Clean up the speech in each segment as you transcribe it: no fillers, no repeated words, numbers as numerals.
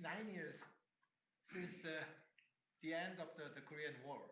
9 years since the end of the Korean War.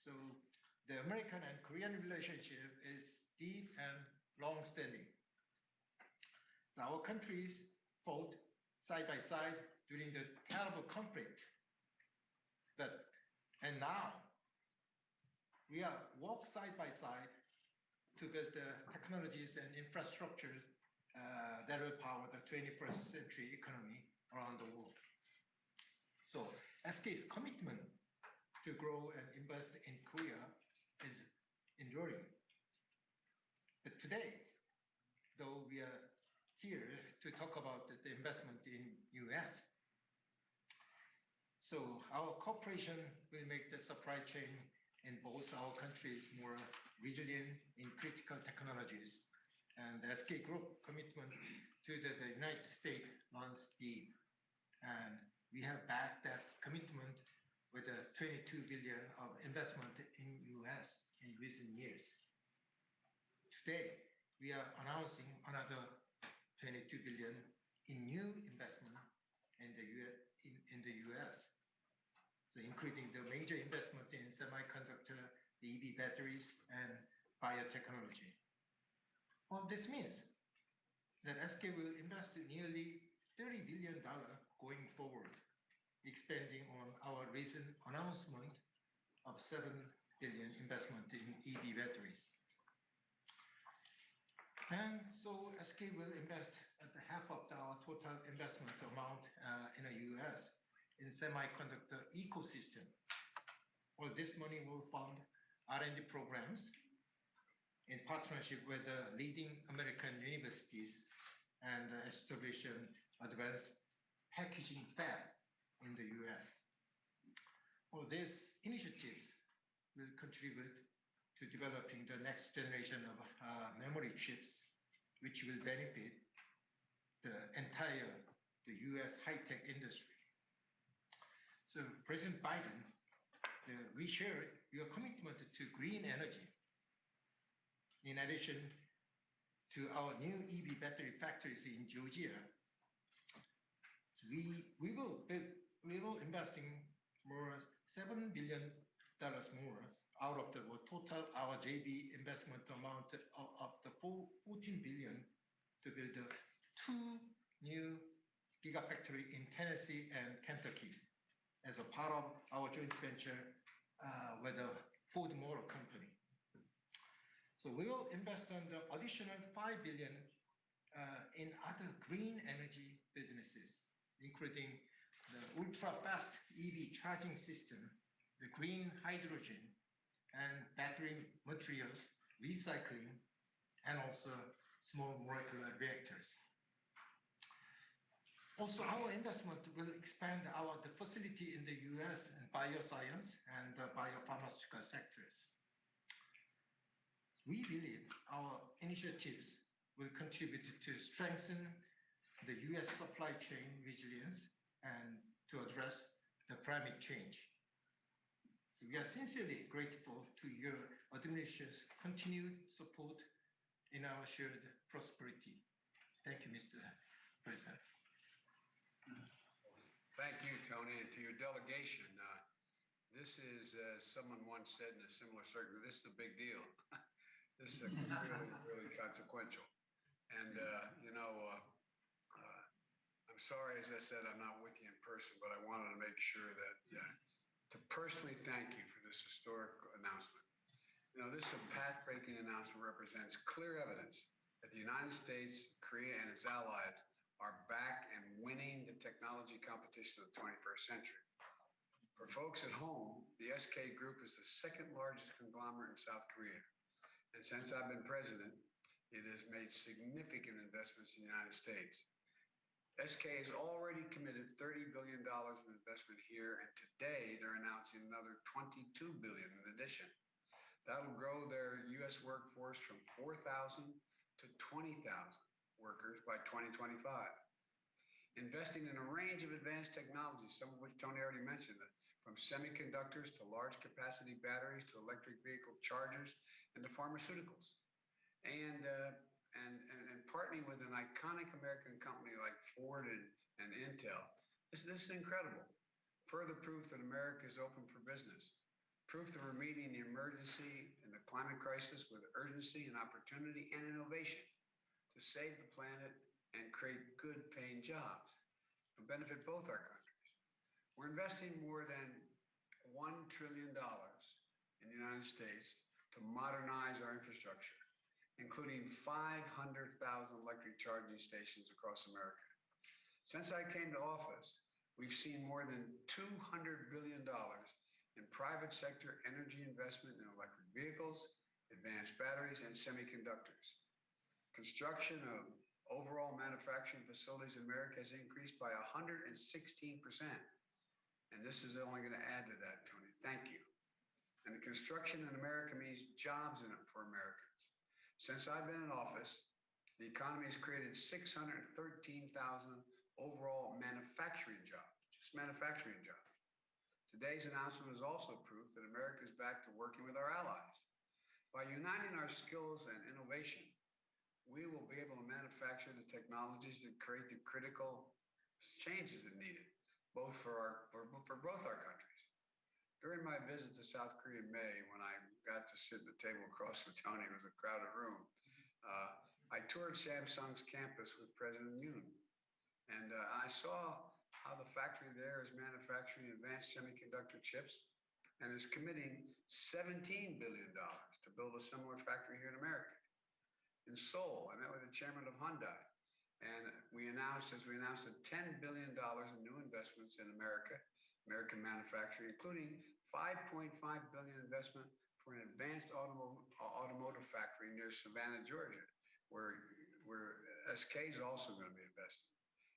So the American and Korean relationship is deep and long-standing. So our countries fought side by side during the terrible conflict. And now we are walk side by side to build the technologies and infrastructures that will power the 21st century economy around the world. So SK's commitment to grow and invest in Korea is enduring. But today, though we are here to talk about the investment in US, so our cooperation will make the supply chain in both our countries more resilient in critical technologies. And the SK Group commitment to the United States runs deep. And we have backed that commitment with a $22 billion of investment in US in recent years. Today, we are announcing another $22 billion in new investment in the US. So including the major investment in semiconductor, the EV batteries, and biotechnology. Well, this means that SK will invest nearly $30 billion going forward, expanding on our recent announcement of $7 billion investment in EV batteries. And so SK will invest at half of our total investment amount in the US in semiconductor ecosystem. Well, this money will fund R&D programs in partnership with the leading American universities and establish an advanced packaging fab in the US. Well, these initiatives will contribute to developing the next generation of memory chips, which will benefit the entire US high-tech industry. So President Biden, we share your commitment to green energy. In addition to our new EV battery factories in Georgia, so we will investing more $7 billion more out of the total our JV investment amount of the $14 billion to build 2 new gigafactory in Tennessee and Kentucky as a part of our joint venture with the Ford Motor Company. So we will invest an additional $5 billion in other green energy businesses, including the ultra-fast EV charging system, the green hydrogen, and battery materials, recycling, and also small molecular reactors. Also, our investment will expand the facility in the US in bioscience and the biopharmaceutical sectors. We believe our initiatives will contribute to strengthen the US supply chain resilience and to address the climate change. So we are sincerely grateful to your administration's continued support in our shared prosperity. Thank you, Mr. President. Thank you, Tony, and to your delegation. This is, as someone once said in a similar circle, this is a big deal. This is really, really consequential. And, I'm sorry, as I said, I'm not with you in person, but I wanted to make sure that to personally thank you for this historic announcement. This path-breaking announcement represents clear evidence that the United States, Korea, and its allies are back and winning the technology competition of the 21st century. For folks at home, the SK Group is the second largest conglomerate in South Korea. And since I've been president, it has made significant investments in the United States. SK has already committed $30 billion in investment here, and today they're announcing another $22 billion in addition. That'll grow their US workforce from 4,000 to 20,000 workers by 2025. Investing in a range of advanced technologies, some of which Tony already mentioned, from semiconductors to large capacity batteries to electric vehicle chargers and to pharmaceuticals. And partnering with an iconic American company like Ford and and Intel. This is incredible. Further proof that America is open for business. Proof that we're meeting the emergency and the climate crisis with urgency and opportunity and innovation to save the planet and create good paying jobs and benefit both our countries. We're investing more than $1 trillion in the United States to modernize our infrastructure, including 500,000 electric charging stations across America. Since I came to office, we've seen more than $200 billion in private sector energy investment in electric vehicles, advanced batteries, and semiconductors. Construction of overall manufacturing facilities in America has increased by 116%. And this is only going to add to that, Tony. Thank you. And the construction in America means jobs in it for Americans. Since I've been in office, the economy has created 613,000 overall manufacturing jobs, just manufacturing jobs. Today's announcement is also proof that America is back to working with our allies. By uniting our skills and innovation, we will be able to manufacture the technologies that create the critical changes that are needed, both for both our countries. During my visit to South Korea in May, when I got to sit at the table across from Tony, it was a crowded room, I toured Samsung's campus with President Yoon. And I saw how the factory there is manufacturing advanced semiconductor chips and is committing $17 billion to build a similar factory here in America. In Seoul, I met with the chairman of Hyundai, and we announced $10 billion in new investments in American manufacturing, including $5.5 billion investment for an advanced automotive factory near Savannah, Georgia, where SK is also going to be investing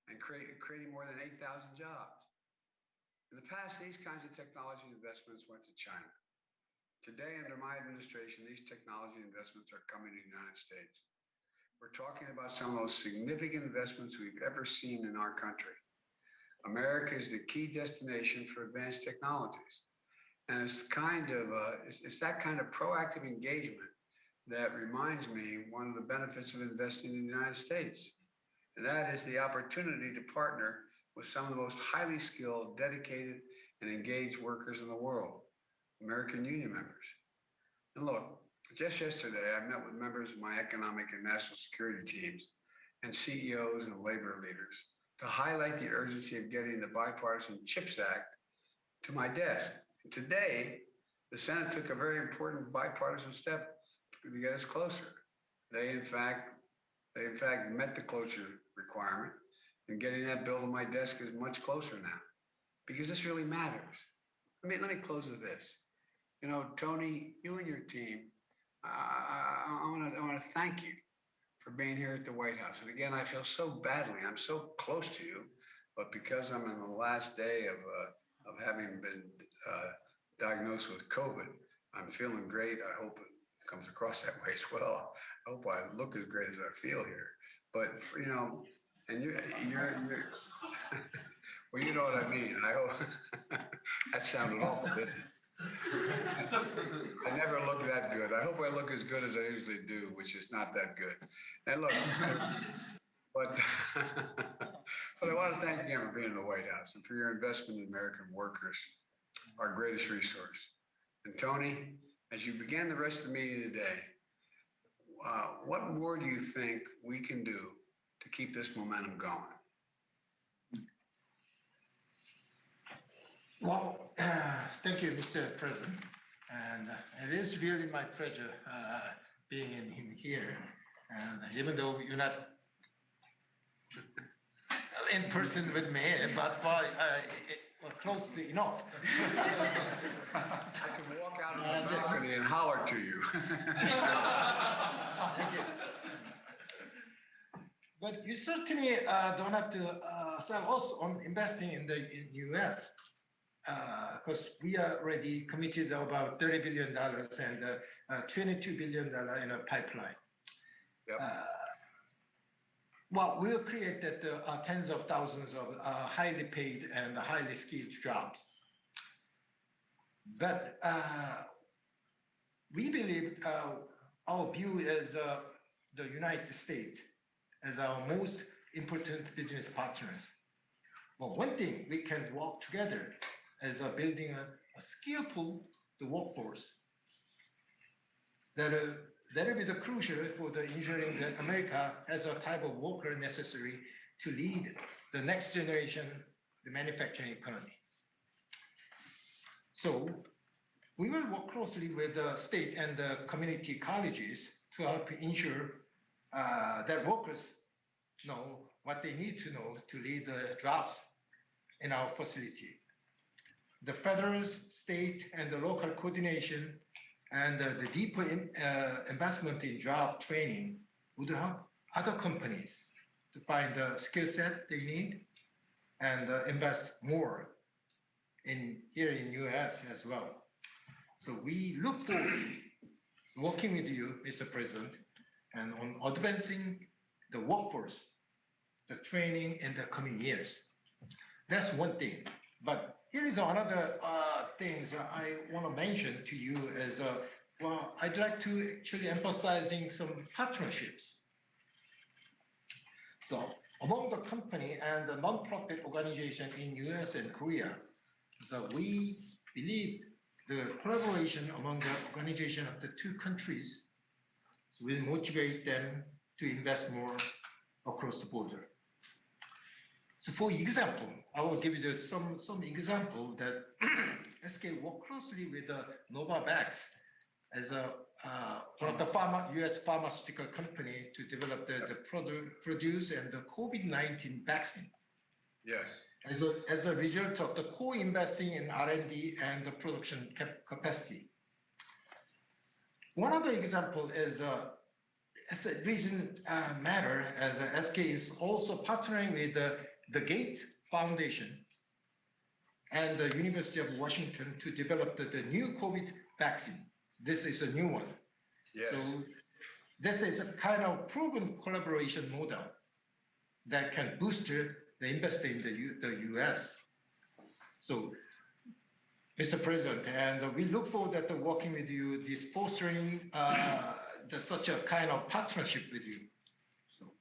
and creating more than 8,000 jobs. In the past, these kinds of technology investments went to China. Today, under my administration, these technology investments are coming to the United States. We're talking about some of the most significant investments we've ever seen in our country. America is the key destination for advanced technologies. And it's that kind of proactive engagement that reminds me one of the benefits of investing in the United States. And that is the opportunity to partner with some of the most highly skilled, dedicated, and engaged workers in the world, American union members. And look, just yesterday, I met with members of my economic and national security teams and CEOs and labor leaders to highlight the urgency of getting the bipartisan CHIPS Act to my desk. And today, the Senate took a very important bipartisan step to get us closer. They in fact met the cloture requirement, and getting that bill to my desk is much closer now, because this really matters. Let me close with this. You know, Tony, you and your team, I want to thank you for being here at the White House. And again, I feel so badly. I'm so close to you, but because I'm in the last day of having been diagnosed with COVID, I'm feeling great. I hope it comes across that way as well. I hope I look as great as I feel here. But you know, and you're well, you know what I mean. I hope that sounded awful, didn't it? I never look that good. I hope I look as good as I usually do, which is not that good. And look, but I want to thank you for being in the White House and for your investment in American workers, our greatest resource. And Tony, as you begin the rest of the meeting today, what more do you think we can do to keep this momentum going? Well, thank you, Mr. President. And it is really my pleasure being in here. And even though you're not in person with me, but close to enough. I can walk out on the balcony and holler to you. Thank you. But you certainly don't have to sell us on investing in the U.S. Because we are already committed about $30 billion and $22 billion in a pipeline. Yep. Well, we'll create tens of thousands of highly paid and highly skilled jobs. But we believe our view is the United States as our most important business partners. Well, one thing we can work together as building a skillful the workforce that that will be the crucial for the ensuring that America has a type of worker necessary to lead the next generation the manufacturing economy. So we will work closely with the state and the community colleges to help ensure that workers know what they need to know to lead the jobs in our facility. The federal, state, and the local coordination and the deeper investment in job training would help other companies to find the skill set they need and invest more in here in US as well. So we look forward to working with you, Mr. President, and on advancing the workforce, the training in the coming years. That's one thing. But here is another things I want to mention to you is, well, I'd like to actually emphasizing some partnerships. So among the company and the non-profit organization in US and Korea, so we believe the collaboration among the organization of the two countries will motivate them to invest more across the border. So for example, I will give you some example that SK work closely with Novavax as one of the US pharmaceutical company to develop the produce and the COVID-19 vaccine. Yes. As a result of the co-investing in R&D and the production capacity. One other example is as a recent matter as SK is also partnering with the Gates Foundation and the University of Washington to develop the new COVID vaccine. This is a new one. Yes. So this is a kind of proven collaboration model that can boost the investment in the US. So, Mr. President, and we look forward to working with you, this fostering such a kind of partnership with you. So,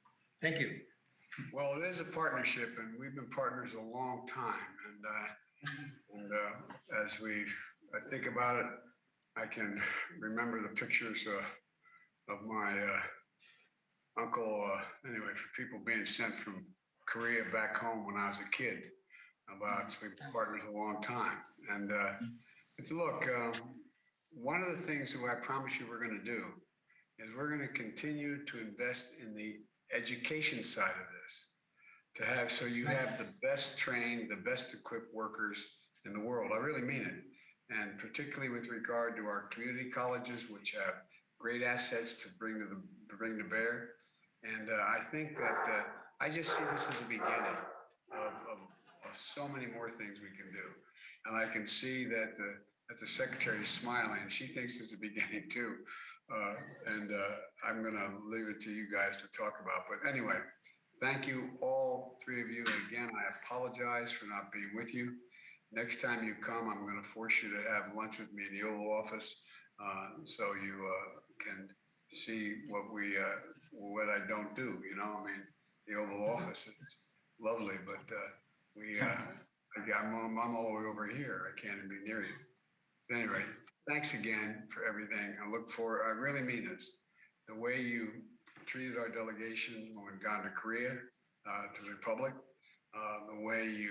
thank you. Well, it is a partnership, and we've been partners a long time. And as I think about it, I can remember the pictures of my uncle. Anyway, for people being sent from Korea back home when I was a kid. We've been partners a long time. And look, one of the things that I promise you we're going to do is we're going to continue to invest in the education side of this, so you have the best trained, the best equipped workers in the world. I really mean it. And particularly with regard to our community colleges, which have great assets to bring to bear. And I think that I just see this as a beginning of so many more things we can do. And I can see that the secretary is smiling. She thinks it's a beginning too. I'm going to leave it to you guys to talk about. But anyway, thank you, all three of you. And again, I apologize for not being with you. Next time you come, I'm going to force you to have lunch with me in the Oval Office so you can see what I don't do. You know, I mean, the Oval Office is lovely, but I'm all the way over here. I can't even be near you. Anyway, thanks again for everything. I really mean this. The way you treated our delegation when we've gone to Korea, to the Republic, the way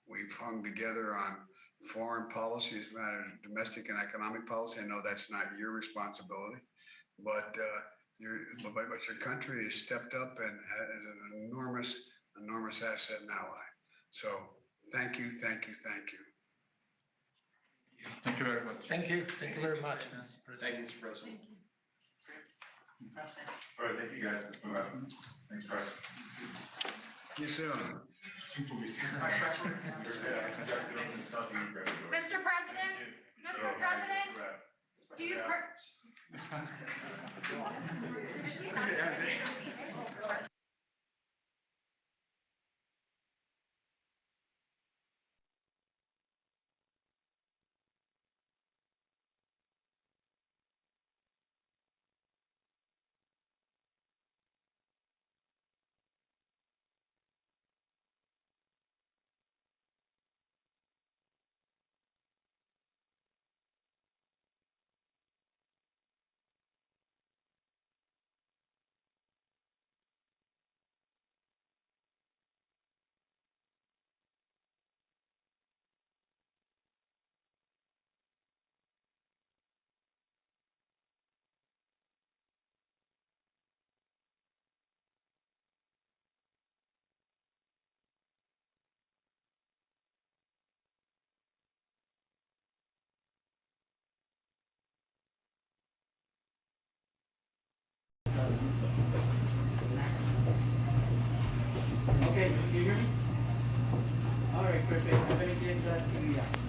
we've hung together on foreign policy as matters of domestic and economic policy. I know that's not your responsibility, but your country has stepped up and is an enormous asset and ally. So thank you, thank you, thank you. Thank you very much. Thank you. Thank you very much, Mr. President. Thank you, Mr. President. All right, thank you guys. Thanks, Chris. See you soon. Mr. President, do you... Happy New Year.